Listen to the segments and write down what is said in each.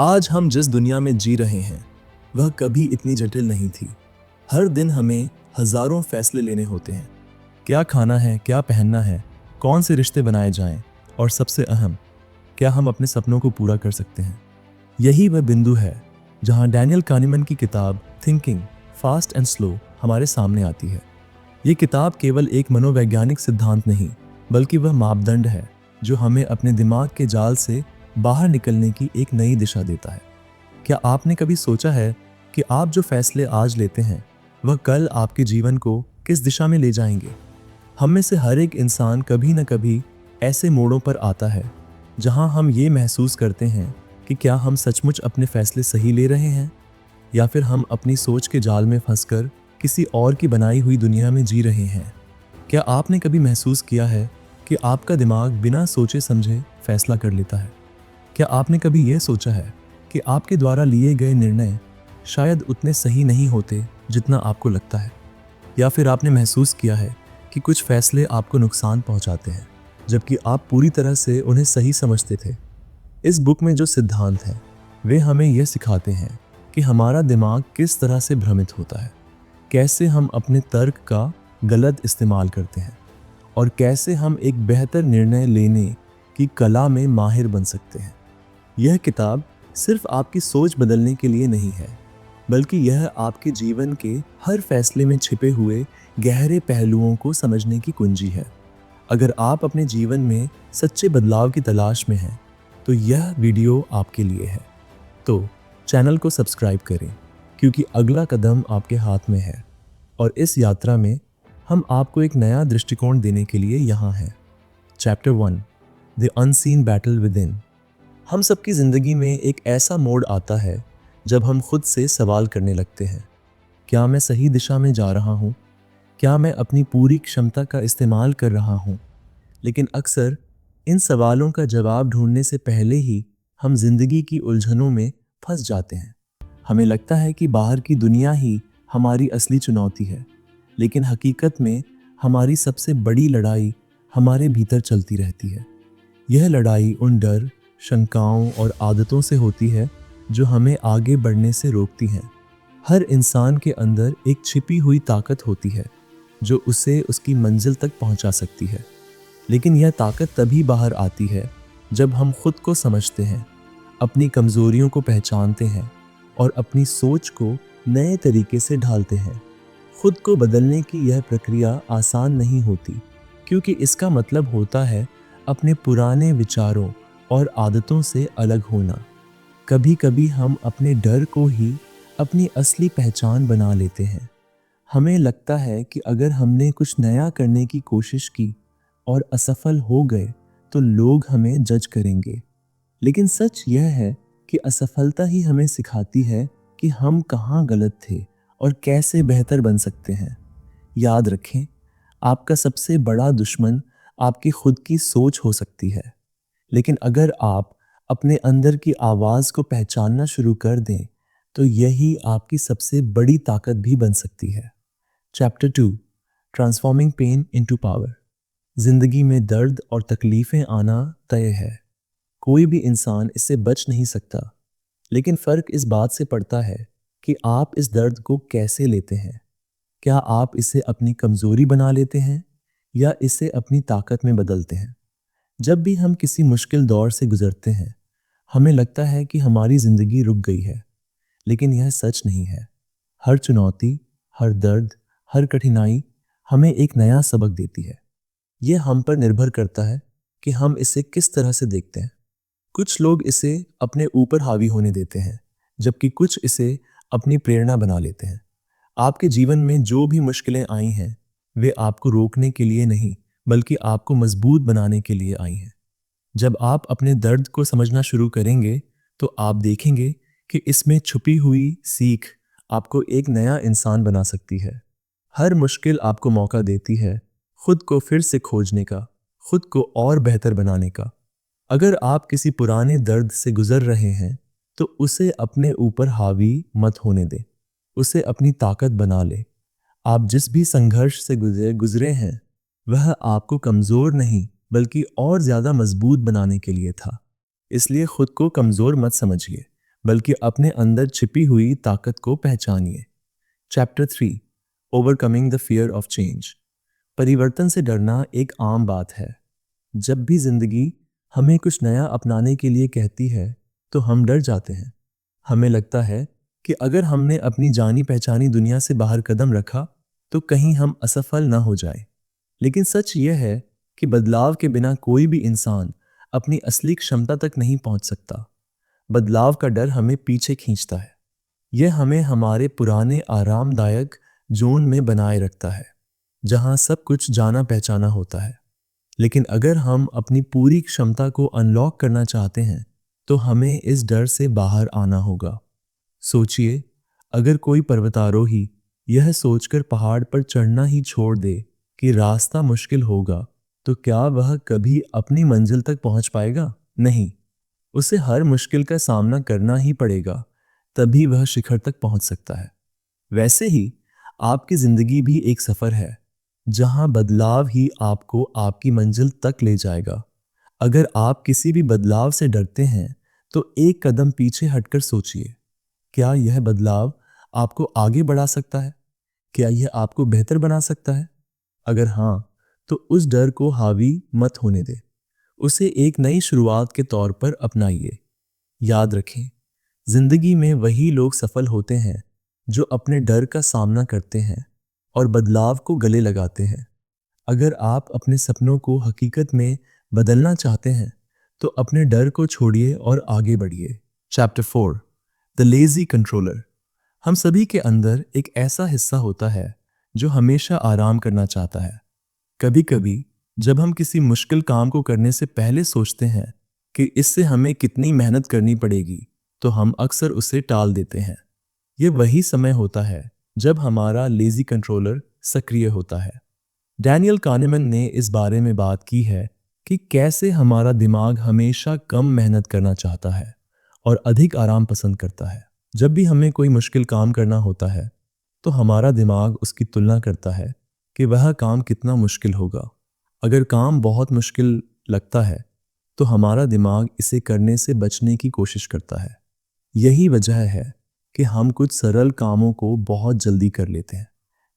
आज हम जिस दुनिया में जी रहे हैं वह कभी इतनी जटिल नहीं थी। हर दिन हमें हजारों फैसले लेने होते हैं। क्या खाना है, क्या पहनना है, कौन से रिश्ते बनाए जाएं, और सबसे अहम, क्या हम अपने सपनों को पूरा कर सकते हैं। यही वह बिंदु है जहां डैनियल कानीमैन की किताब थिंकिंग फास्ट एंड स्लो हमारे सामने आती है। ये किताब केवल एक मनोवैज्ञानिक सिद्धांत नहीं, बल्कि वह मापदंड है जो हमें अपने दिमाग के जाल से बाहर निकलने की एक नई दिशा देता है। क्या आपने कभी सोचा है कि आप जो फैसले आज लेते हैं वह कल आपके जीवन को किस दिशा में ले जाएंगे? हम में से हर एक इंसान कभी न कभी ऐसे मोड़ों पर आता है जहां हम ये महसूस करते हैं कि क्या हम सचमुच अपने फैसले सही ले रहे हैं, या फिर हम अपनी सोच के जाल में फंसकर किसी और की बनाई हुई दुनिया में जी रहे हैं। क्या आपने कभी महसूस किया है कि आपका दिमाग बिना सोचे समझे फैसला कर लेता है? क्या आपने कभी यह सोचा है कि आपके द्वारा लिए गए निर्णय शायद उतने सही नहीं होते जितना आपको लगता है? या फिर आपने महसूस किया है कि कुछ फैसले आपको नुकसान पहुंचाते हैं जबकि आप पूरी तरह से उन्हें सही समझते थे? इस बुक में जो सिद्धांत हैं वे हमें यह सिखाते हैं कि हमारा दिमाग किस तरह से भ्रमित होता है, कैसे हम अपने तर्क का गलत इस्तेमाल करते हैं, और कैसे हम एक बेहतर निर्णय लेने की कला में माहिर बन सकते हैं। यह किताब सिर्फ आपकी सोच बदलने के लिए नहीं है, बल्कि यह आपके जीवन के हर फैसले में छिपे हुए गहरे पहलुओं को समझने की कुंजी है। अगर आप अपने जीवन में सच्चे बदलाव की तलाश में हैं, तो यह वीडियो आपके लिए है। तो चैनल को सब्सक्राइब करें, क्योंकि अगला कदम आपके हाथ में है और इस यात्रा में हम आपको एक नया दृष्टिकोण देने के लिए यहाँ हैं। Chapter 1, the unseen battle with in. हम सबकी ज़िंदगी में एक ऐसा मोड़ आता है जब हम खुद से सवाल करने लगते हैं, क्या मैं सही दिशा में जा रहा हूँ? क्या मैं अपनी पूरी क्षमता का इस्तेमाल कर रहा हूँ? लेकिन अक्सर इन सवालों का जवाब ढूंढने से पहले ही हम जिंदगी की उलझनों में फंस जाते हैं। हमें लगता है कि बाहर की दुनिया ही हमारी असली चुनौती है, लेकिन हकीकत में हमारी सबसे बड़ी लड़ाई हमारे भीतर चलती रहती है। यह लड़ाई उन डर, शंकाओं और आदतों से होती है जो हमें आगे बढ़ने से रोकती हैं। हर इंसान के अंदर एक छिपी हुई ताकत होती है जो उसे उसकी मंजिल तक पहुंचा सकती है, लेकिन यह ताकत तभी बाहर आती है जब हम खुद को समझते हैं, अपनी कमजोरियों को पहचानते हैं और अपनी सोच को नए तरीके से ढालते हैं। खुद को बदलने की यह प्रक्रिया आसान नहीं होती, क्योंकि इसका मतलब होता है अपने पुराने विचारों और आदतों से अलग होना। कभी कभी हम अपने डर को ही अपनी असली पहचान बना लेते हैं। हमें लगता है कि अगर हमने कुछ नया करने की कोशिश की और असफल हो गए तो लोग हमें जज करेंगे। लेकिन सच यह है कि असफलता ही हमें सिखाती है कि हम कहाँ गलत थे और कैसे बेहतर बन सकते हैं। याद रखें, आपका सबसे बड़ा दुश्मन आपकी खुद की सोच हो सकती है, लेकिन अगर आप अपने अंदर की आवाज़ को पहचानना शुरू कर दें तो यही आपकी सबसे बड़ी ताकत भी बन सकती है। Chapter 2, transforming pain into power. जिंदगी में दर्द और तकलीफें आना तय है, कोई भी इंसान इससे बच नहीं सकता। लेकिन फ़र्क इस बात से पड़ता है कि आप इस दर्द को कैसे लेते हैं। क्या आप इसे अपनी कमज़ोरी बना लेते हैं या इसे अपनी ताकत में बदलते हैं? जब भी हम किसी मुश्किल दौर से गुजरते हैं, हमें लगता है कि हमारी ज़िंदगी रुक गई है, लेकिन यह सच नहीं है। हर चुनौती, हर दर्द, हर कठिनाई हमें एक नया सबक देती है। यह हम पर निर्भर करता है कि हम इसे किस तरह से देखते हैं। कुछ लोग इसे अपने ऊपर हावी होने देते हैं, जबकि कुछ इसे अपनी प्रेरणा बना लेते हैं। आपके जीवन में जो भी मुश्किलें आई हैं, वे आपको रोकने के लिए नहीं, बल्कि आपको मजबूत बनाने के लिए आई हैं। जब आप अपने दर्द को समझना शुरू करेंगे, तो आप देखेंगे कि इसमें छुपी हुई सीख आपको एक नया इंसान बना सकती है। हर मुश्किल आपको मौका देती है खुद को फिर से खोजने का, खुद को और बेहतर बनाने का। अगर आप किसी पुराने दर्द से गुजर रहे हैं, तो उसे अपने ऊपर हावी मत होने दें, उसे अपनी ताकत बना ले। आप जिस भी संघर्ष से गुजरे हैं, वह आपको कमज़ोर नहीं बल्कि और ज़्यादा मजबूत बनाने के लिए था। इसलिए खुद को कमज़ोर मत समझिए, बल्कि अपने अंदर छिपी हुई ताकत को पहचानिए। Chapter 3, overcoming the fear of change. परिवर्तन से डरना एक आम बात है। जब भी जिंदगी हमें कुछ नया अपनाने के लिए कहती है तो हम डर जाते हैं। हमें लगता है कि अगर हमने अपनी जानी पहचानी दुनिया से बाहर कदम रखा तो कहीं हम असफल ना हो जाए। लेकिन सच यह है कि बदलाव के बिना कोई भी इंसान अपनी असली क्षमता तक नहीं पहुंच सकता। बदलाव का डर हमें पीछे खींचता है। यह हमें हमारे पुराने आरामदायक जोन में बनाए रखता है, जहां सब कुछ जाना पहचाना होता है। लेकिन अगर हम अपनी पूरी क्षमता को अनलॉक करना चाहते हैं तो हमें इस डर से बाहर आना होगा। सोचिए, अगर कोई पर्वतारोही यह सोचकर पहाड़ पर चढ़ना ही छोड़ दे कि रास्ता मुश्किल होगा, तो क्या वह कभी अपनी मंजिल तक पहुंच पाएगा? नहीं, उसे हर मुश्किल का सामना करना ही पड़ेगा, तभी वह शिखर तक पहुंच सकता है। वैसे ही आपकी जिंदगी भी एक सफर है, जहां बदलाव ही आपको आपकी मंजिल तक ले जाएगा। अगर आप किसी भी बदलाव से डरते हैं तो एक कदम पीछे हटकर सोचिए, क्या यह बदलाव आपको आगे बढ़ा सकता है? क्या यह आपको बेहतर बना सकता है? अगर हाँ, तो उस डर को हावी मत होने दें। उसे एक नई शुरुआत के तौर पर अपनाइए। याद रखें, जिंदगी में वही लोग सफल होते हैं जो अपने डर का सामना करते हैं और बदलाव को गले लगाते हैं। अगर आप अपने सपनों को हकीकत में बदलना चाहते हैं तो अपने डर को छोड़िए और आगे बढ़िए। Chapter 4, the lazy controller. हम सभी के अंदर एक ऐसा हिस्सा होता है जो हमेशा आराम करना चाहता है। कभी कभी जब हम किसी मुश्किल काम को करने से पहले सोचते हैं कि इससे हमें कितनी मेहनत करनी पड़ेगी, तो हम अक्सर उसे टाल देते हैं। यह वही समय होता है जब हमारा लेजी कंट्रोलर सक्रिय होता है। डैनियल कानेमन ने इस बारे में बात की है कि कैसे हमारा दिमाग हमेशा कम मेहनत करना चाहता है और अधिक आराम पसंद करता है। जब भी हमें कोई मुश्किल काम करना होता है तो हमारा दिमाग उसकी तुलना करता है कि वह काम कितना मुश्किल होगा। अगर काम बहुत मुश्किल लगता है तो हमारा दिमाग इसे करने से बचने की कोशिश करता है। यही वजह है कि हम कुछ सरल कामों को बहुत जल्दी कर लेते हैं,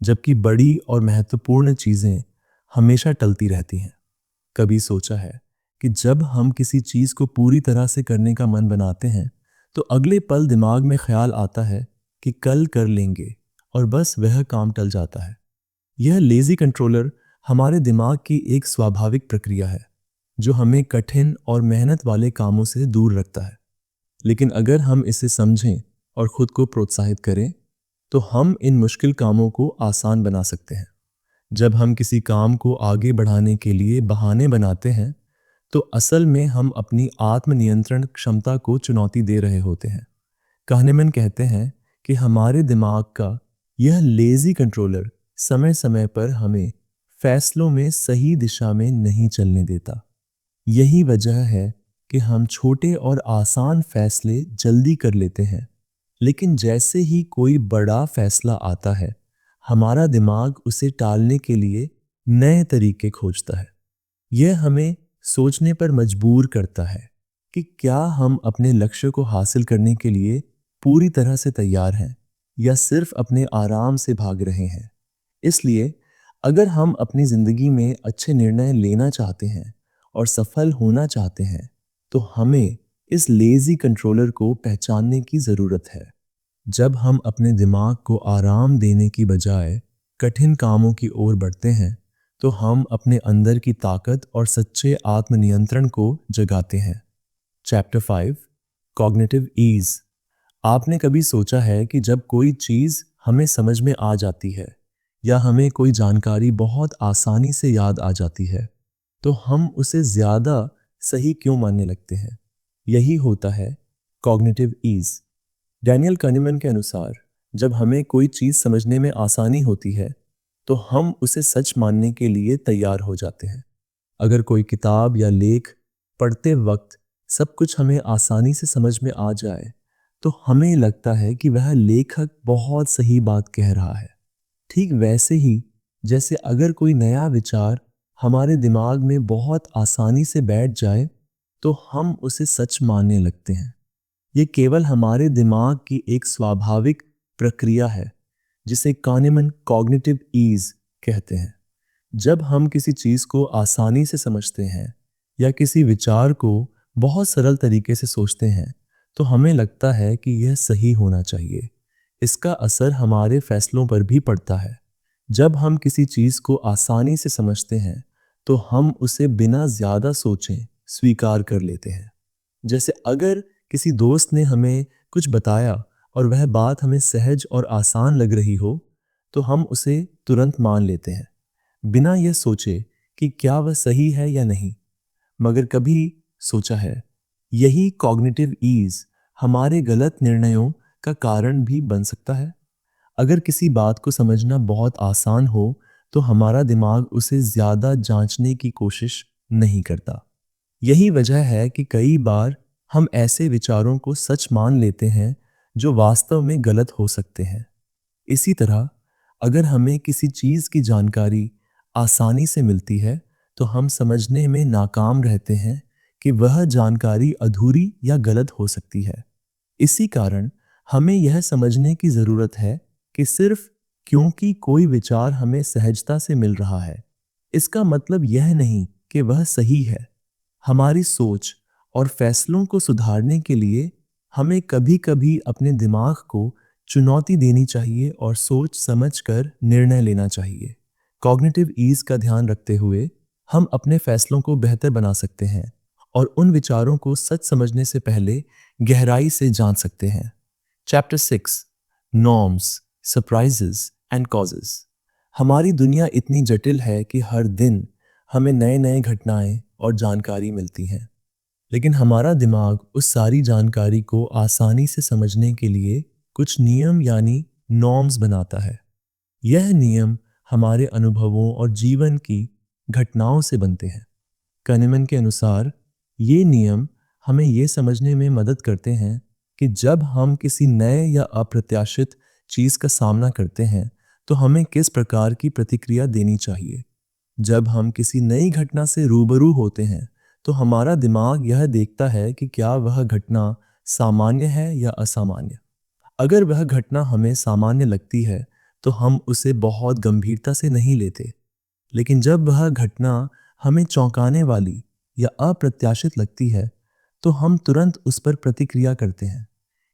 जबकि बड़ी और महत्वपूर्ण चीज़ें हमेशा टलती रहती हैं। कभी सोचा है कि जब हम किसी चीज़ को पूरी तरह से करने का मन बनाते हैं तो अगले पल दिमाग में ख्याल आता है कि कल कर लेंगे और बस वह काम टल जाता है। यह लेजी कंट्रोलर हमारे दिमाग की एक स्वाभाविक प्रक्रिया है जो हमें कठिन और मेहनत वाले कामों से दूर रखता है। लेकिन अगर हम इसे समझें और खुद को प्रोत्साहित करें तो हम इन मुश्किल कामों को आसान बना सकते हैं। जब हम किसी काम को आगे बढ़ाने के लिए बहाने बनाते हैं तो असल में हम अपनी आत्मनियंत्रण क्षमता को चुनौती दे रहे होते हैं। kahneman कहते हैं कि हमारे दिमाग का यह लेजी कंट्रोलर समय समय पर हमें फैसलों में सही दिशा में नहीं चलने देता। यही वजह है कि हम छोटे और आसान फैसले जल्दी कर लेते हैं, लेकिन जैसे ही कोई बड़ा फैसला आता है हमारा दिमाग उसे टालने के लिए नए तरीके खोजता है। यह हमें सोचने पर मजबूर करता है कि क्या हम अपने लक्ष्य को हासिल करने के लिए पूरी तरह से तैयार हैं या सिर्फ अपने आराम से भाग रहे हैं। इसलिए अगर हम अपनी जिंदगी में अच्छे निर्णय लेना चाहते हैं और सफल होना चाहते हैं तो हमें इस लेजी कंट्रोलर को पहचानने की ज़रूरत है। जब हम अपने दिमाग को आराम देने की बजाय कठिन कामों की ओर बढ़ते हैं तो हम अपने अंदर की ताकत और सच्चे आत्मनियंत्रण को जगाते हैं। Chapter 5, cognitive ease. आपने कभी सोचा है कि जब कोई चीज़ हमें समझ में आ जाती है या हमें कोई जानकारी बहुत आसानी से याद आ जाती है तो हम उसे ज़्यादा सही क्यों मानने लगते हैं? यही होता है कॉग्निटिव ईज। डैनियल kahneman के अनुसार जब हमें कोई चीज़ समझने में आसानी होती है तो हम उसे सच मानने के लिए तैयार हो जाते हैं। अगर कोई किताब या लेख पढ़ते वक्त सब कुछ हमें आसानी से समझ में आ जाए तो हमें लगता है कि वह लेखक बहुत सही बात कह रहा है। ठीक वैसे ही जैसे अगर कोई नया विचार हमारे दिमाग में बहुत आसानी से बैठ जाए तो हम उसे सच मानने लगते हैं। ये केवल हमारे दिमाग की एक स्वाभाविक प्रक्रिया है जिसे कानेमन कॉग्निटिव ईज कहते हैं। जब हम किसी चीज को आसानी से समझते हैं या किसी विचार को बहुत सरल तरीके से सोचते हैं तो हमें लगता है कि यह सही होना चाहिए। इसका असर हमारे फैसलों पर भी पड़ता है। जब हम किसी चीज को आसानी से समझते हैं तो हम उसे बिना ज्यादा सोचे स्वीकार कर लेते हैं। जैसे अगर किसी दोस्त ने हमें कुछ बताया और वह बात हमें सहज और आसान लग रही हो तो हम उसे तुरंत मान लेते हैं बिना यह सोचे कि क्या वह सही है या नहीं। मगर कभी सोचा है, यही कॉग्निटिव ईज हमारे गलत निर्णयों का कारण भी बन सकता है। अगर किसी बात को समझना बहुत आसान हो तो हमारा दिमाग उसे ज्यादा जांचने की कोशिश नहीं करता। यही वजह है कि कई बार हम ऐसे विचारों को सच मान लेते हैं जो वास्तव में गलत हो सकते हैं। इसी तरह अगर हमें किसी चीज की जानकारी आसानी से मिलती है तो हम समझने में नाकाम रहते हैं कि वह जानकारी अधूरी या गलत हो सकती है। इसी कारण हमें यह समझने की जरूरत है कि सिर्फ क्योंकि कोई विचार हमें सहजता से मिल रहा है इसका मतलब यह नहीं कि वह सही है। हमारी सोच और फैसलों को सुधारने के लिए हमें कभी-कभी अपने दिमाग को चुनौती देनी चाहिए और सोच समझकर निर्णय लेना चाहिए। कॉग्निटिव ईज का ध्यान रखते हुए हम अपने फैसलों को बेहतर बना सकते हैं और उन विचारों को सच समझने से पहले गहराई से जान सकते हैं। Chapter 6 norms, surprises and causes. हमारी दुनिया इतनी जटिल है कि हर दिन हमें नए नए घटनाएं और जानकारी मिलती हैं, लेकिन हमारा दिमाग उस सारी जानकारी को आसानी से समझने के लिए कुछ नियम यानी नॉर्म्स बनाता है। यह नियम हमारे अनुभवों और जीवन की घटनाओं से बनते हैं। kahneman के अनुसार ये नियम हमें ये समझने में मदद करते हैं कि जब हम किसी नए या अप्रत्याशित चीज का सामना करते हैं तो हमें किस प्रकार की प्रतिक्रिया देनी चाहिए। जब हम किसी नई घटना से रूबरू होते हैं तो हमारा दिमाग यह देखता है कि क्या वह घटना सामान्य है या असामान्य। अगर वह घटना हमें सामान्य लगती है तो हम उसे बहुत गंभीरता से नहीं लेते, लेकिन जब वह घटना हमें चौंकाने वाली या अप्रत्याशित लगती है तो हम तुरंत उस पर प्रतिक्रिया करते हैं।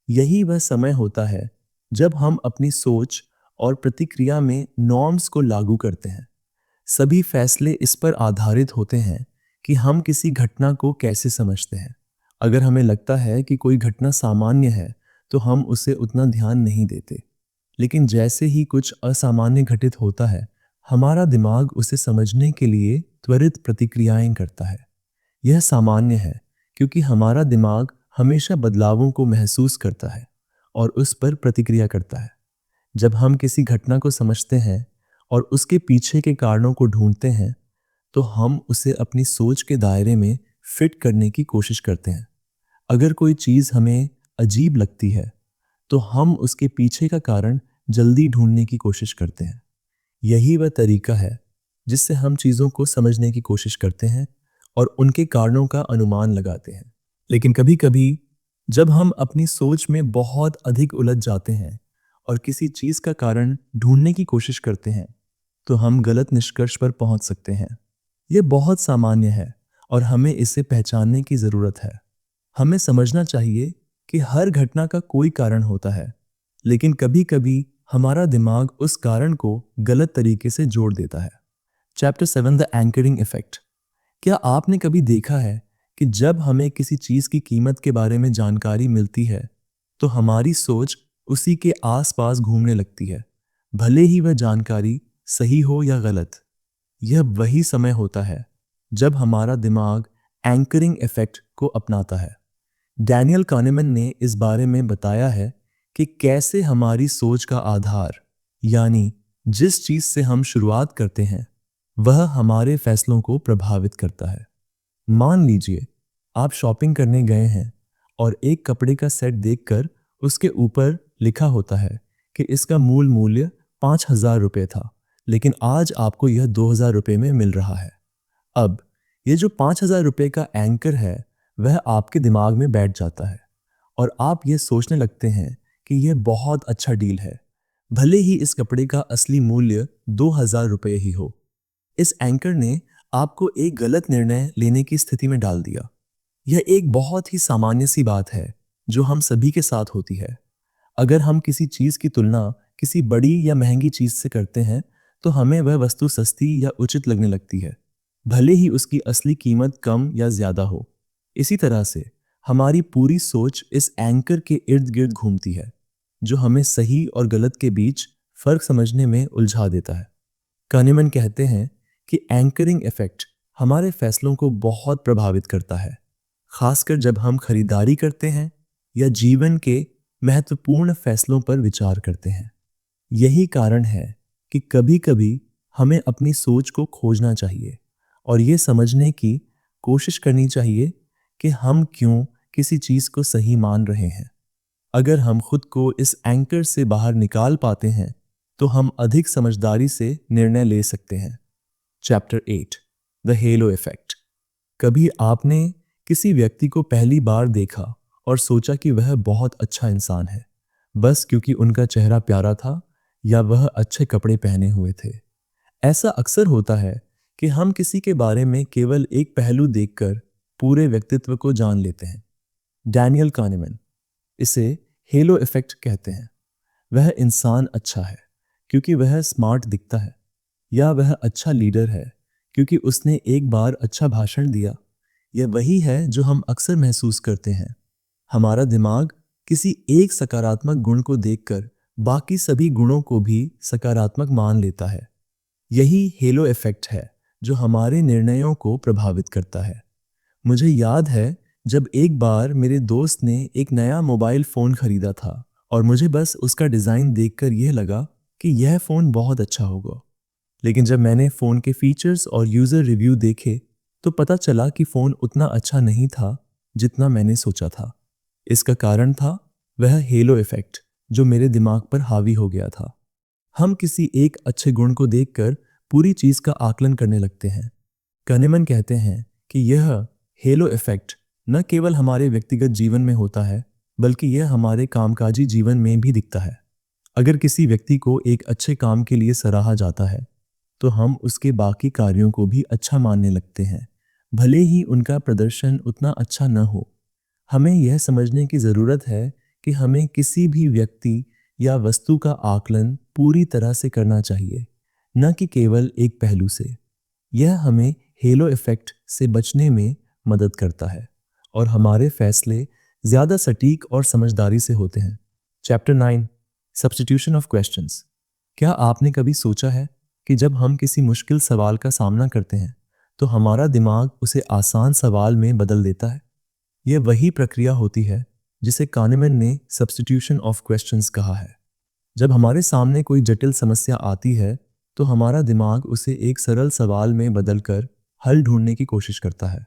यही वह समय होता है जब हम अपनी सोच और प्रतिक्रिया में नॉर्म्स को लागू करते हैं। सभी फैसले इस पर आधारित होते हैं कि हम किसी घटना को कैसे समझते हैं। अगर हमें लगता है कि कोई घटना सामान्य है तो हम उसे उतना ध्यान नहीं देते, लेकिन जैसे ही कुछ असामान्य घटित होता है हमारा दिमाग उसे समझने के लिए त्वरित प्रतिक्रियाएं करता है। यह सामान्य है क्योंकि हमारा दिमाग हमेशा बदलावों को महसूस करता है और उस पर प्रतिक्रिया करता है। जब हम किसी घटना को समझते हैं और उसके पीछे के कारणों को ढूंढते हैं तो हम उसे अपनी सोच के दायरे में फिट करने की कोशिश करते हैं। अगर कोई चीज हमें अजीब लगती है तो हम उसके पीछे का कारण जल्दी ढूंढने की कोशिश करते हैं। यही वह तरीका है जिससे हम चीजों को समझने की कोशिश करते हैं और उनके कारणों का अनुमान लगाते हैं। लेकिन कभी-कभी जब हम अपनी सोच में बहुत अधिक उलझ जाते हैं और किसी चीज का कारण ढूंढने की कोशिश करते हैं तो हम गलत निष्कर्ष पर पहुंच सकते हैं। यह बहुत सामान्य है और हमें इसे पहचानने की जरूरत है। हमें समझना चाहिए कि हर घटना का कोई कारण होता है, लेकिन कभी-कभी हमारा दिमाग उस कारण को गलत तरीके से जोड़ देता है। Chapter 7 the anchoring effect. क्या आपने कभी देखा है कि जब हमें किसी चीज की कीमत के बारे में जानकारी मिलती है तो हमारी सोच उसी के आसपास घूमने लगती है, भले ही वह जानकारी सही हो या गलत। यह वही समय होता है जब हमारा दिमाग एंकरिंग इफेक्ट को अपनाता है। डैनियल kahneman ने इस बारे में बताया है कि कैसे हमारी सोच का आधार यानी जिस चीज से हम शुरुआत करते हैं वह हमारे फैसलों को प्रभावित करता है। मान लीजिए आप शॉपिंग करने गए हैं और एक कपड़े का सेट देखकर उसके ऊपर लिखा होता है कि इसका मूल मूल्य 5,000 रुपये था, लेकिन आज आपको यह 2,000 रुपये में मिल रहा है। अब ये जो 5,000 रुपये का एंकर है वह आपके दिमाग में बैठ जाता है और आप ये सोचने लगते हैं कि यह बहुत अच्छा डील है, भले ही इस कपड़े का असली मूल्य 2,000 रुपये ही हो। इस एंकर ने आपको एक गलत निर्णय लेने की स्थिति में डाल दिया। यह एक बहुत ही सामान्य सी बात है जो हम सभी के साथ होती है। अगर हम किसी चीज की तुलना किसी बड़ी या महंगी चीज से करते हैं तो हमें वह वस्तु सस्ती या उचित लगने लगती है, भले ही उसकी असली कीमत कम या ज्यादा हो। इसी तरह से हमारी पूरी सोच इस एंकर के इर्द गिर्द घूमती है, जो हमें सही और गलत के बीच फर्क समझने में उलझा देता है। कानीमैन कहते हैं कि एंकरिंग इफेक्ट हमारे फैसलों को बहुत प्रभावित करता है, खासकर जब हम खरीदारी करते हैं या जीवन के महत्वपूर्ण फैसलों पर विचार करते हैं। यही कारण है कि कभी-कभी हमें अपनी सोच को खोजना चाहिए और ये समझने की कोशिश करनी चाहिए कि हम क्यों किसी चीज को सही मान रहे हैं। अगर हम खुद को इस एंकर से बाहर निकाल पाते हैं तो हम अधिक समझदारी से निर्णय ले सकते हैं। Chapter 8, the hello effect. कभी आपने किसी व्यक्ति को पहली बार देखा और सोचा कि वह बहुत अच्छा इंसान है, बस क्योंकि उनका चेहरा प्यारा था या वह अच्छे कपड़े पहने हुए थे? ऐसा अक्सर होता है कि हम किसी के बारे में केवल एक पहलू देखकर पूरे व्यक्तित्व को जान लेते हैं। डैनियल कानीमैन इसे हेलो इफेक्ट कहते हैं। वह इंसान अच्छा है क्योंकि वह स्मार्ट दिखता है, या वह अच्छा लीडर है क्योंकि उसने एक बार अच्छा भाषण दिया। यह वही है जो हम अक्सर महसूस करते हैं। हमारा दिमाग किसी एक सकारात्मक गुण को देखकर बाकी सभी गुणों को भी सकारात्मक मान लेता है। यही हेलो इफेक्ट है जो हमारे निर्णयों को प्रभावित करता है। मुझे याद है जब एक बार मेरे दोस्त ने एक नया मोबाइल फ़ोन खरीदा था और मुझे बस उसका डिज़ाइन देखकर यह लगा कि यह फ़ोन बहुत अच्छा होगा। लेकिन जब मैंने फ़ोन के फीचर्स और यूज़र रिव्यू देखे तो पता चला कि फ़ोन उतना अच्छा नहीं था जितना मैंने सोचा था। इसका कारण था वह हेलो इफेक्ट जो मेरे दिमाग पर हावी हो गया था। हम किसी एक अच्छे गुण को देखकर पूरी चीज़ का आकलन करने लगते हैं। कानीमैन कहते हैं कि यह हेलो इफेक्ट न केवल हमारे व्यक्तिगत जीवन में होता है, बल्कि यह हमारे कामकाजी जीवन में भी दिखता है। अगर किसी व्यक्ति को एक अच्छे काम के लिए सराहा जाता है तो हम उसके बाकी कार्यों को भी अच्छा मानने लगते हैं, भले ही उनका प्रदर्शन उतना अच्छा न हो। हमें यह समझने की ज़रूरत है कि हमें किसी भी व्यक्ति या वस्तु का आकलन पूरी तरह से करना चाहिए, न कि केवल एक पहलू से। यह हमें हेलो इफेक्ट से बचने में मदद करता है और हमारे फैसले ज़्यादा सटीक और समझदारी से होते हैं। Chapter 9, substitution of questions. क्या आपने कभी सोचा है कि जब हम किसी मुश्किल सवाल का सामना करते हैं तो हमारा दिमाग उसे आसान सवाल में बदल देता है? यह वही प्रक्रिया होती है जिसे कानीमैन ने सब्स्टिट्यूशन ऑफ क्वेश्चंस कहा है। जब हमारे सामने कोई जटिल समस्या आती है तो हमारा दिमाग उसे एक सरल सवाल में बदलकर हल ढूंढने की कोशिश करता है।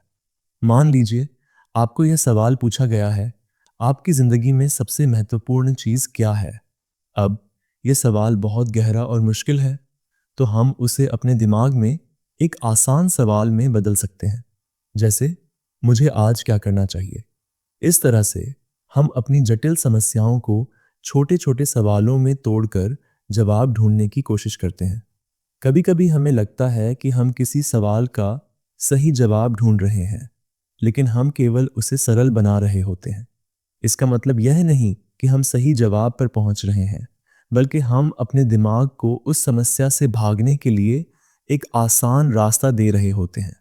मान लीजिए आपको यह सवाल पूछा गया है, आपकी ज़िंदगी में सबसे महत्वपूर्ण चीज़ क्या है? अब यह सवाल बहुत गहरा और मुश्किल है, तो हम उसे अपने दिमाग में एक आसान सवाल में बदल सकते हैं, जैसे मुझे आज क्या करना चाहिए। इस तरह से हम अपनी जटिल समस्याओं को छोटे छोटे सवालों में तोड़कर जवाब ढूंढने की कोशिश करते हैं। कभी कभी हमें लगता है कि हम किसी सवाल का सही जवाब ढूंढ रहे हैं, लेकिन हम केवल उसे सरल बना रहे होते हैं। इसका मतलब यह नहीं कि हम सही जवाब पर पहुंच रहे हैं, बल्कि हम अपने दिमाग को उस समस्या से भागने के लिए एक आसान रास्ता दे रहे होते हैं।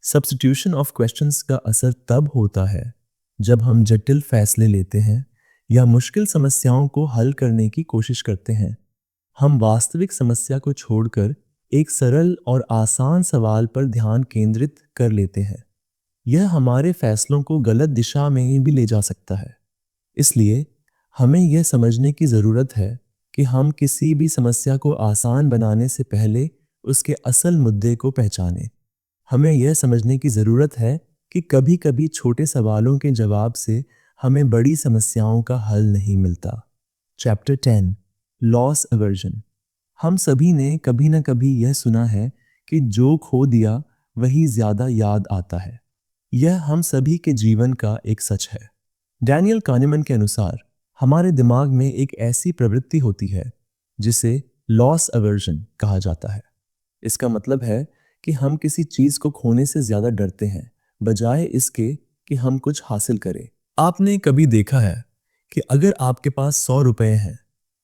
सब्स्टिट्यूशन ऑफ क्वेश्चंस का असर तब होता है जब हम जटिल फैसले लेते हैं या मुश्किल समस्याओं को हल करने की कोशिश करते हैं। हम वास्तविक समस्या को छोड़कर एक सरल और आसान सवाल पर ध्यान केंद्रित कर लेते हैं। यह हमारे फैसलों को गलत दिशा में भी ले जा सकता है। इसलिए हमें यह समझने की ज़रूरत है कि हम किसी भी समस्या को आसान बनाने से पहले उसके असल मुद्दे को पहचानें। हमें यह समझने की ज़रूरत है कि कभी-कभी छोटे सवालों के जवाब से हमें बड़ी समस्याओं का हल नहीं मिलता। Chapter 10, loss aversion. हम सभी ने कभी न कभी यह सुना है कि जो खो दिया वही ज़्यादा याद आता है। यह हम सभी के जीवन का एक सच है। डैनियल कानेमन के अनुसार हमारे दिमाग में एक ऐसी प्रवृत्ति होती है जिसे लॉस अवर्जन कहा जाता है। इसका मतलब है कि हम किसी चीज को खोने से ज्यादा डरते हैं बजाय इसके कि हम कुछ हासिल करें। आपने कभी देखा है कि अगर आपके पास 100 रुपए हैं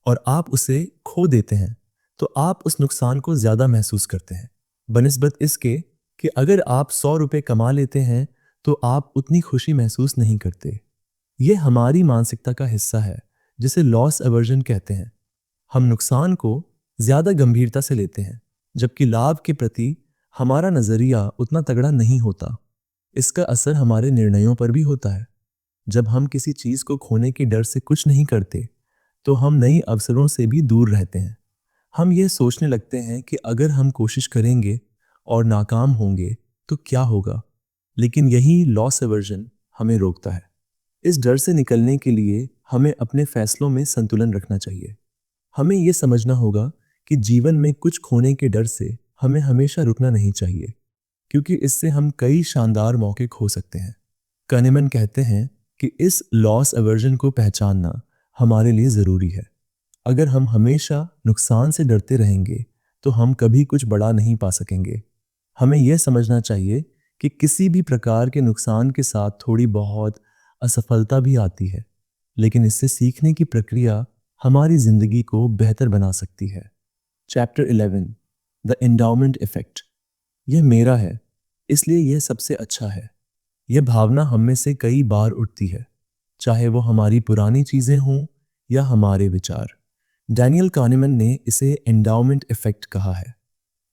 और आप उसे खो देते हैं तो आप उस नुकसान को ज्यादा महसूस करते हैं बनिस्बत इसके कि अगर आप 100 रुपए कमा लेते हैं तो आप उतनी खुशी महसूस नहीं करते। यह हमारी मानसिकता का हिस्सा है जिसे लॉस अवर्जन कहते हैं। हम नुकसान को ज्यादा गंभीरता से लेते हैं जबकि लाभ के प्रति हमारा नजरिया उतना तगड़ा नहीं होता। इसका असर हमारे निर्णयों पर भी होता है। जब हम किसी चीज को खोने के डर से कुछ नहीं करते तो हम नई अवसरों से भी दूर रहते हैं। हम ये सोचने लगते हैं कि अगर हम कोशिश करेंगे और नाकाम होंगे तो क्या होगा, लेकिन यही लॉस अवर्जन हमें रोकता है। इस डर से निकलने के लिए हमें अपने फैसलों में संतुलन रखना चाहिए। हमें यह समझना होगा कि जीवन में कुछ खोने के डर से हमें हमेशा रुकना नहीं चाहिए, क्योंकि इससे हम कई शानदार मौके खो सकते हैं। कनेमन कहते हैं कि इस लॉस अवर्जन को पहचानना हमारे लिए जरूरी है। अगर हम हमेशा नुकसान से डरते रहेंगे तो हम कभी कुछ बड़ा नहीं पा सकेंगे। हमें यह समझना चाहिए कि किसी भी प्रकार के नुकसान के साथ थोड़ी बहुत असफलता भी आती है, लेकिन इससे सीखने की प्रक्रिया हमारी जिंदगी को बेहतर बना सकती है। Chapter 11, the endowment effect. यह मेरा है इसलिए यह सबसे अच्छा है। यह भावना हम में से कई बार उठती है, चाहे वो हमारी पुरानी चीजें हों या हमारे विचार। डैनियल कानेमन ने इसे एंडाउमेंट इफेक्ट कहा है।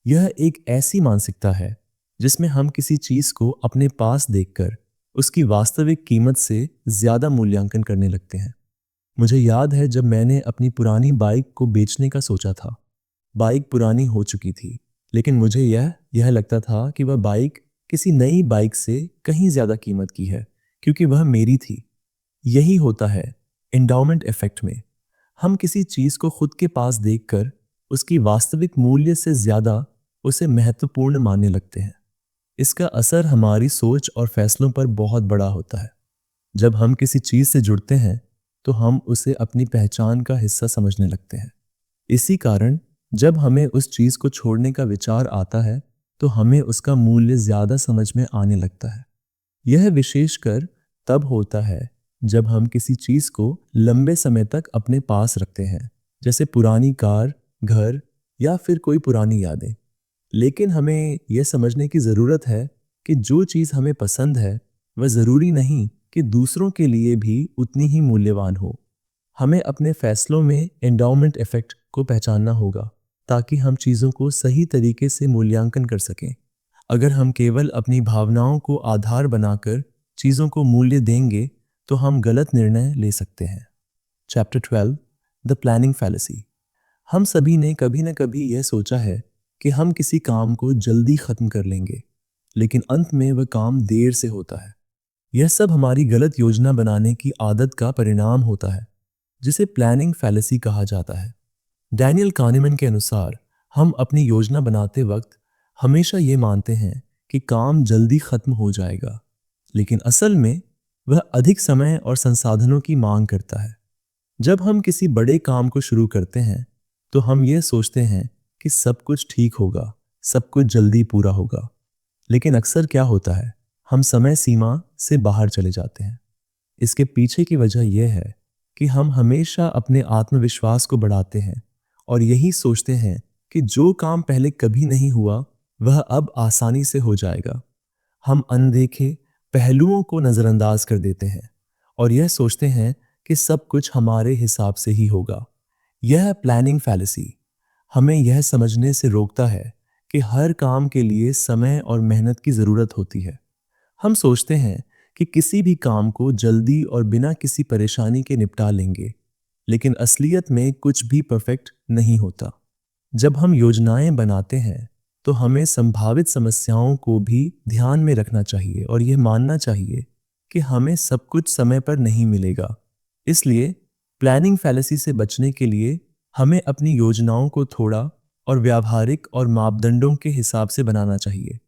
यह एक ऐसी मानसिकता है जिसमें हम किसी चीज को अपने पास देखकर उसकी वास्तविक कीमत से ज्यादा मूल्यांकन करने लगते हैं। मुझे याद है जब मैंने अपनी पुरानी बाइक को बेचने का सोचा था। बाइक पुरानी हो चुकी थी, लेकिन मुझे यह लगता था कि वह बाइक किसी नई बाइक से कहीं ज्यादा कीमत की है क्योंकि वह मेरी थी। यही होता है एंडाउमेंट इफेक्ट में। हम किसी चीज को खुद के पास देखकर उसकी वास्तविक मूल्य से ज्यादा उसे महत्वपूर्ण मानने लगते हैं। इसका असर हमारी सोच और फैसलों पर बहुत बड़ा होता है। जब हम किसी चीज से जुड़ते हैं तो हम उसे अपनी पहचान का हिस्सा समझने लगते हैं। इसी कारण जब हमें उस चीज को छोड़ने का विचार आता है तो हमें उसका मूल्य ज्यादा समझ में आने लगता है। यह विशेषकर तब होता है जब हम किसी चीज को लंबे समय तक अपने पास रखते हैं, जैसे पुरानी कार, घर या फिर कोई पुरानी यादें। लेकिन हमें यह समझने की जरूरत है कि जो चीज हमें पसंद है वह जरूरी नहीं कि दूसरों के लिए भी उतनी ही मूल्यवान हो। हमें अपने फैसलों में एंडाउमेंट इफेक्ट को पहचानना होगा ताकि हम चीजों को सही तरीके से मूल्यांकन कर सकें। अगर हम केवल अपनी भावनाओं को आधार बनाकर चीजों को मूल्य देंगे तो हम गलत निर्णय ले सकते हैं। Chapter 12, the planning fallacy. हम सभी ने कभी न कभी यह सोचा है कि हम किसी काम को जल्दी खत्म कर लेंगे, लेकिन अंत में वह काम देर से होता है। यह सब हमारी गलत योजना बनाने की आदत का परिणाम होता है, जिसे प्लानिंग फैलेसी कहा जाता है। डैनियल कानेमन के अनुसार हम अपनी योजना बनाते वक्त हमेशा ये मानते हैं कि काम जल्दी खत्म हो जाएगा, लेकिन असल में वह अधिक समय और संसाधनों की मांग करता है। जब हम किसी बड़े काम को शुरू करते हैं तो हम ये सोचते हैं कि सब कुछ ठीक होगा, सब कुछ जल्दी पूरा होगा, लेकिन अक्सर क्या होता है, हम समय सीमा से बाहर चले जाते हैं। इसके पीछे की वजह यह है कि हम हमेशा अपने आत्मविश्वास को बढ़ाते हैं और यही सोचते हैं कि जो काम पहले कभी नहीं हुआ वह अब आसानी से हो जाएगा। हम अनदेखे पहलुओं को नजरअंदाज कर देते हैं और यह सोचते हैं कि सब कुछ हमारे हिसाब से ही होगा। यह प्लानिंग फैलेसी हमें यह समझने से रोकता है कि हर काम के लिए समय और मेहनत की जरूरत होती है। हम सोचते हैं कि किसी भी काम को जल्दी और बिना किसी परेशानी के निपटा लेंगे, लेकिन असलियत में कुछ भी परफेक्ट नहीं होता। जब हम योजनाएं बनाते हैं तो हमें संभावित समस्याओं को भी ध्यान में रखना चाहिए और यह मानना चाहिए कि हमें सब कुछ समय पर नहीं मिलेगा। इसलिए प्लानिंग फैलेसी से बचने के लिए हमें अपनी योजनाओं को थोड़ा और व्यावहारिक और मापदंडों के हिसाब से बनाना चाहिए।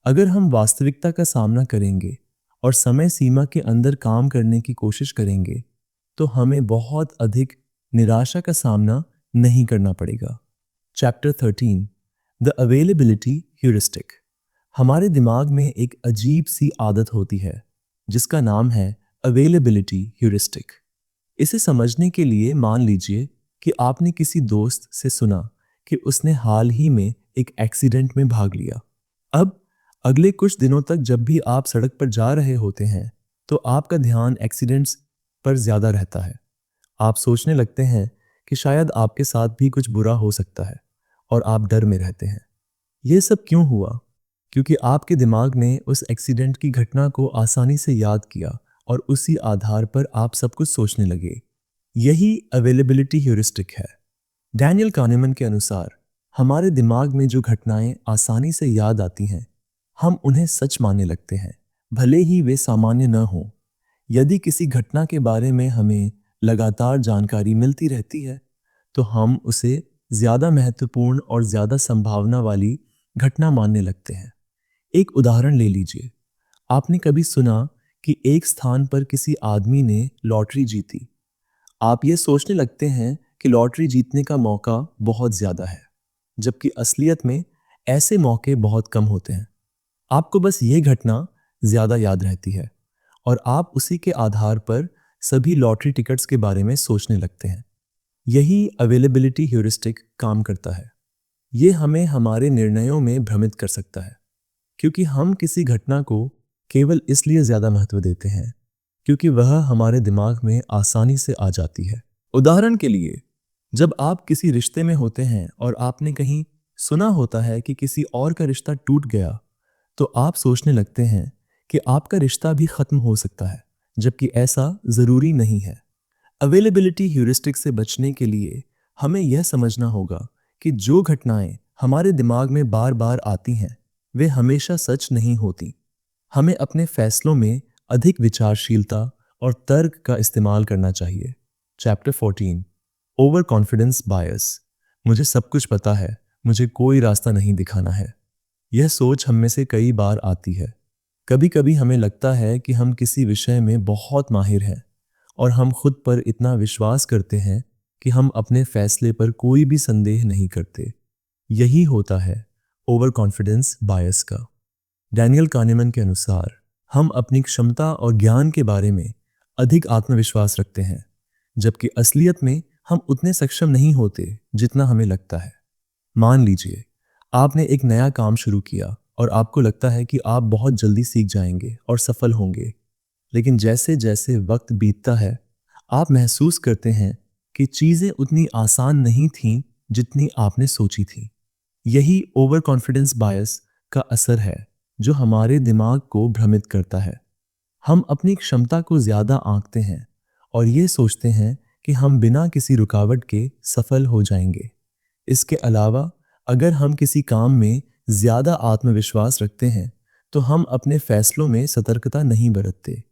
अगर हम वास्तविकता का सामना करेंगे और समय सीमा के अंदर काम करने की कोशिश करेंगे तो हमें बहुत अधिक निराशा का सामना नहीं करना पड़ेगा। Chapter 13, the availability heuristic. हमारे दिमाग में एक अजीब सी आदत होती है जिसका नाम है अवेलेबिलिटी ह्यूरिस्टिक। इसे समझने के लिए मान लीजिए कि आपने किसी दोस्त से सुना कि उसने हाल ही में एक एक्सीडेंट में भाग लिया। अब अगले कुछ दिनों तक जब भी आप सड़क पर जा रहे होते हैं तो आपका ध्यान एक्सीडेंट्स पर ज्यादा रहता है। आप सोचने लगते हैं कि शायद आपके साथ भी कुछ बुरा हो सकता है और आप डर में रहते हैं। यह सब क्यों हुआ? क्योंकि आपके दिमाग ने उस एक्सीडेंट की घटना को आसानी से याद किया और उसी आधार पर आप सब कुछ सोचने लगे। यही अवेलेबिलिटी ह्यूरिस्टिक है। डैनियल kahneman के अनुसार हमारे दिमाग में जो घटनाएं आसानी से याद आती हैं, हम उन्हें सच मानने लगते हैं, भले ही वे सामान्य न हों। यदि किसी घटना के बारे में हमें लगातार जानकारी मिलती रहती है, तो हम उसे ज्यादा महत्वपूर्ण और ज्यादा संभावना वाली घटना मानने लगते हैं। एक उदाहरण ले लीजिए। आपने कभी सुना कि एक स्थान पर किसी आदमी ने लॉटरी जीती। आप ये सोचने लगते हैं कि लॉटरी जीतने का मौका बहुत ज्यादा है, जबकि असलियत में ऐसे मौके बहुत कम होते हैं। आपको बस ये घटना ज्यादा याद रहती है और आप उसी के आधार पर सभी लॉटरी टिकट्स के बारे में सोचने लगते हैं। यही अवेलेबिलिटी ह्यूरिस्टिक काम करता है। ये हमें हमारे निर्णयों में भ्रमित कर सकता है, क्योंकि हम किसी घटना को केवल इसलिए ज्यादा महत्व देते हैं क्योंकि वह हमारे दिमाग में आसानी से आ जाती है। उदाहरण के लिए, जब आप किसी रिश्ते में होते हैं और आपने कहीं सुना होता है कि किसी और का रिश्ता टूट गया, तो आप सोचने लगते हैं कि आपका रिश्ता भी खत्म हो सकता है, जबकि ऐसा जरूरी नहीं है। अवेलेबिलिटी ह्यूरिस्टिक से बचने के लिए हमें यह समझना होगा कि जो घटनाएं हमारे दिमाग में बार बार आती हैं, वे हमेशा सच नहीं होती। हमें अपने फैसलों में अधिक विचारशीलता और तर्क का इस्तेमाल करना चाहिए। चैप्टर 14, ओवर कॉन्फिडेंस बायस। मुझे सब कुछ पता है, मुझे कोई रास्ता नहीं दिखाना है। यह सोच हम में से कई बार आती है। कभी कभी हमें लगता है कि हम किसी विषय में बहुत माहिर हैं और हम खुद पर इतना विश्वास करते हैं कि हम अपने फैसले पर कोई भी संदेह नहीं करते। यही होता है ओवर कॉन्फिडेंस बायस का। डैनियल kahneman के अनुसार हम अपनी क्षमता और ज्ञान के बारे में अधिक आत्मविश्वास रखते हैं, जबकि असलियत में हम उतने सक्षम नहीं होते जितना हमें लगता है। मान लीजिए आपने एक नया काम शुरू किया और आपको लगता है कि आप बहुत जल्दी सीख जाएंगे और सफल होंगे, लेकिन जैसे जैसे वक्त बीतता है आप महसूस करते हैं कि चीजें उतनी आसान नहीं थीं जितनी आपने सोची थी। यही ओवर कॉन्फिडेंस बायस का असर है जो हमारे दिमाग को भ्रमित करता है। हम अपनी क्षमता को ज्यादा आंकते हैं और ये सोचते हैं कि हम बिना किसी रुकावट के सफल हो जाएंगे। इसके अलावा अगर हम किसी काम में ज्यादा आत्मविश्वास रखते हैं तो हम अपने फैसलों में सतर्कता नहीं बरतते।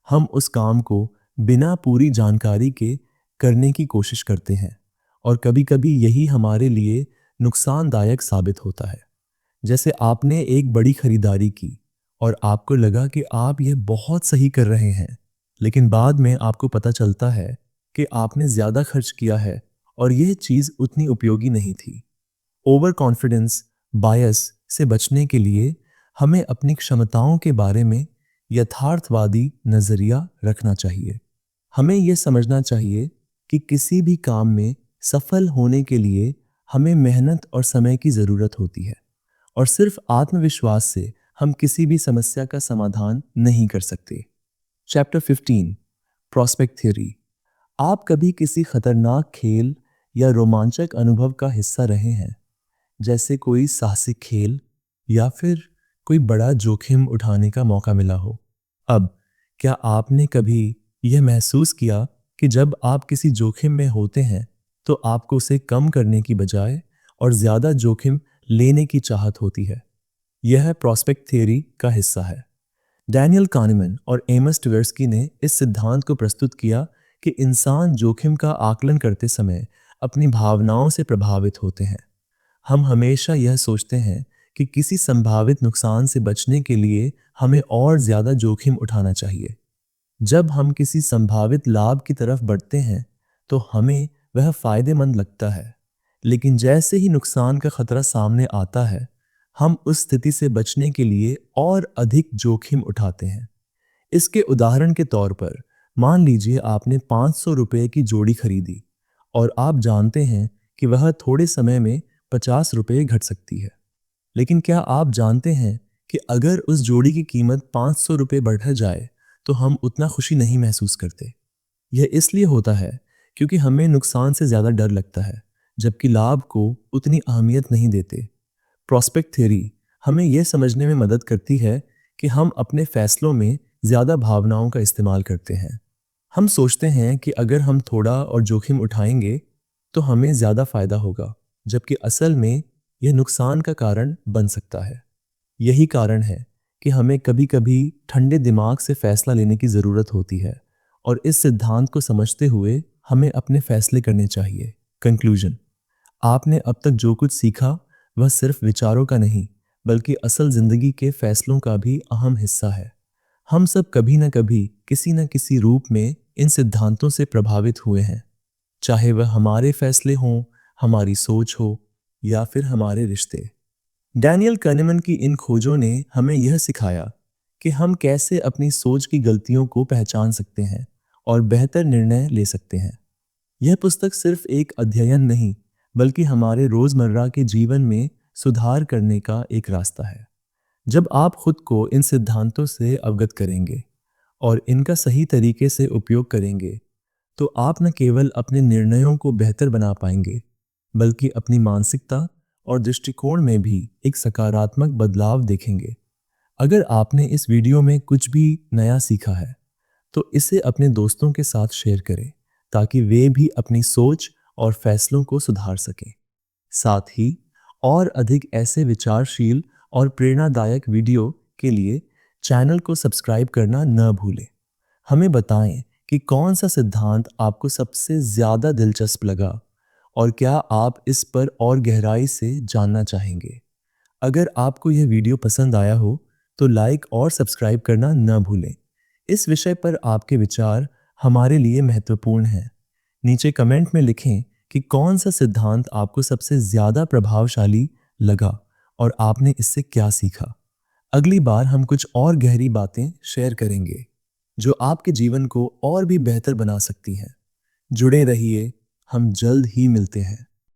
हम उस काम को बिना पूरी जानकारी के करने की कोशिश करते हैं और कभी-कभी यही हमारे लिए नुकसानदायक साबित होता है। जैसे आपने एक बड़ी खरीदारी की और आपको लगा कि आप यह बहुत सही कर रहे हैं, लेकिन बाद में आपको पता चलता है कि आपने ज्यादा खर्च किया है और यह चीज उतनी उपयोगी नहीं थी। ओवर कॉन्फिडेंस बायस से बचने के लिए हमें अपनी क्षमताओं के बारे में यथार्थवादी नजरिया रखना चाहिए। हमें यह समझना चाहिए कि किसी भी काम में सफल होने के लिए हमें मेहनत और समय की जरूरत होती है और सिर्फ आत्मविश्वास से हम किसी भी समस्या का समाधान नहीं कर सकते। Chapter 15, prospect theory. आप कभी किसी खतरनाक खेल या रोमांचक अनुभव का हिस्सा रहे हैं, जैसे कोई साहसिक खेल या फिर कोई बड़ा जोखिम उठाने का मौका मिला हो। अब क्या आपने कभी यह महसूस किया कि जब आप किसी जोखिम में होते हैं तो आपको उसे कम करने की बजाय और ज्यादा जोखिम लेने की चाहत होती है? यह प्रॉस्पेक्ट थ्योरी का हिस्सा है। डैनियल kahneman और एमस ट्वेर्स्की ने इस सिद्धांत को प्रस्तुत किया कि इंसान जोखिम का आकलन करते समय अपनी भावनाओं से प्रभावित होते हैं। हम हमेशा यह सोचते हैं कि किसी संभावित नुकसान से बचने के लिए हमें और ज्यादा जोखिम उठाना चाहिए। जब हम किसी संभावित लाभ की तरफ बढ़ते हैं तो हमें वह फायदेमंद लगता है, लेकिन जैसे ही नुकसान का खतरा सामने आता है हम उस स्थिति से बचने के लिए और अधिक जोखिम उठाते हैं। इसके उदाहरण के तौर पर मान लीजिए आपने 500 रुपए की जोड़ी खरीदी और आप जानते हैं कि वह थोड़े समय में 50 रुपए घट सकती है। लेकिन क्या आप जानते हैं कि अगर उस जोड़ी की कीमत 500 रुपए बढ़ जाए तो हम उतना खुशी नहीं महसूस करते। यह इसलिए होता है क्योंकि हमें नुकसान से ज्यादा डर लगता है, जबकि लाभ को उतनी अहमियत नहीं देते। प्रोस्पेक्ट थ्योरी हमें यह समझने में मदद करती है कि हम अपने फैसलों में ज्यादा भावनाओं का इस्तेमाल करते हैं। हम सोचते हैं कि अगर हम थोड़ा और जोखिम उठाएंगे तो हमें ज्यादा फायदा होगा, जबकि असल में यह नुकसान का कारण बन सकता है। यही कारण है कि हमें कभी-कभी ठंडे दिमाग से फैसला लेने की जरूरत होती है और इस सिद्धांत को समझते हुए हमें अपने फैसले करने चाहिए। कंक्लूजन, आपने अब तक जो कुछ सीखा वह सिर्फ विचारों का नहीं बल्कि असल जिंदगी के फैसलों का भी अहम हिस्सा है। हम सब कभी न कभी किसी न किसी रूप में इन सिद्धांतों से प्रभावित हुए हैं, चाहे वह हमारे फैसले हों, हमारी सोच हो या फिर हमारे रिश्ते। डैनियल kahneman की इन खोजों ने हमें यह सिखाया कि हम कैसे अपनी सोच की गलतियों को पहचान सकते हैं और बेहतर निर्णय ले सकते हैं। यह पुस्तक सिर्फ एक अध्ययन नहीं बल्कि हमारे रोजमर्रा के जीवन में सुधार करने का एक रास्ता है। जब आप खुद को इन सिद्धांतों से अवगत करेंगे और इनका सही तरीके से उपयोग करेंगे तो आप न केवल अपने निर्णयों को बेहतर बना पाएंगे बल्कि अपनी मानसिकता और दृष्टिकोण में भी एक सकारात्मक बदलाव देखेंगे। अगर आपने इस वीडियो में कुछ भी नया सीखा है तो इसे अपने दोस्तों के साथ शेयर करें ताकि वे भी अपनी सोच और फैसलों को सुधार सकें। साथ ही और अधिक ऐसे विचारशील और प्रेरणादायक वीडियो के लिए चैनल को सब्सक्राइब करना न भूलें। हमें बताएं कि कौन सा सिद्धांत आपको सबसे ज़्यादा दिलचस्प लगा और क्या आप इस पर और गहराई से जानना चाहेंगे। अगर आपको यह वीडियो पसंद आया हो तो लाइक और सब्सक्राइब करना न भूलें। इस विषय पर आपके विचार हमारे लिए महत्वपूर्ण हैं। नीचे कमेंट में लिखें कि कौन सा सिद्धांत आपको सबसे ज़्यादा प्रभावशाली लगा और आपने इससे क्या सीखा। अगली बार हम कुछ और गहरी बातें शेयर करेंगे जो आपके जीवन को और भी बेहतर बना सकती हैं। जुड़े रहिए, हम जल्द ही मिलते हैं।